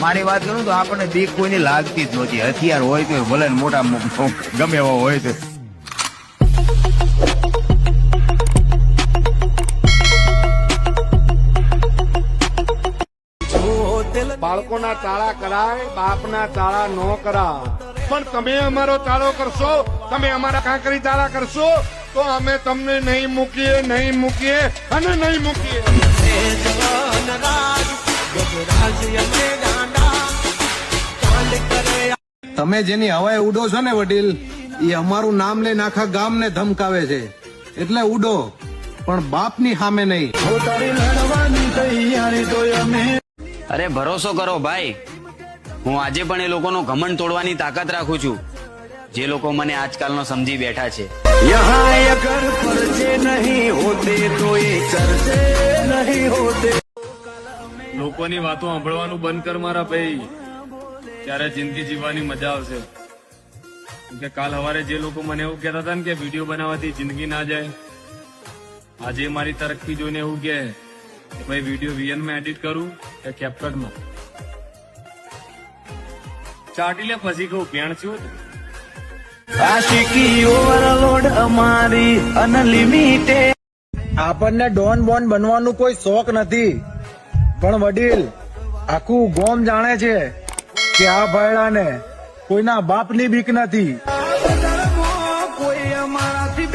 મારી વાત કરું તો આપણને બીક કોઈની લાગતી જ નહોતી. હથિયાર હોય તો ભલે ને મોટા ગમે એવો હોય તો. બાળકોના તાળા કરાય, બાપના તાળા નો કરા. પણ તમે અમારો તાળો કરશો, તમે અમારા કાંકરી તાળા કરશો તો અમે તમને નહીં મૂકીએ અને નહીં મૂકીએ. તમે જેની હવાએ ઉડો છો ને વડીલ, એ અમારું નામ લઈને આખા ગામને ધમકાવે છે. એટલે ઉડો, પણ બાપની સામે નહીં. અરે ભરોસો કરો ભાઈ, હું આજે પણ એ લોકોનો ઘમંડ તોડવાની તાકાત રાખું છું જે લોકો મને આજકાલનો સમજી બેઠા છે. લોકોની વાતો સાંભળવાનું બંધ કર મારા ભાઈ, ત્યારે જિંદગી જીવવાની મજા આવશે. કે કાલ સવારે જે લોકો મને એવું કહેતા હતા ને કે વિડીયો બનાવવાથી જિંદગી ના જાય, આજે મારી તરક્કી જોઈને એવું કે ભાઈ વિડીયો વીએન માં એડિટ કરું કે કેપકટમાં. ચાટી લે પછી કહું પેણ છું. આપણને ડોન બોન બનવાનું કોઈ શોખ નથી, પણ વડીલ આખું ગોમ જાણે છે કે આ ભાઈડાને કોઈના બાપની બીક નથી. કોઈ અમારાથી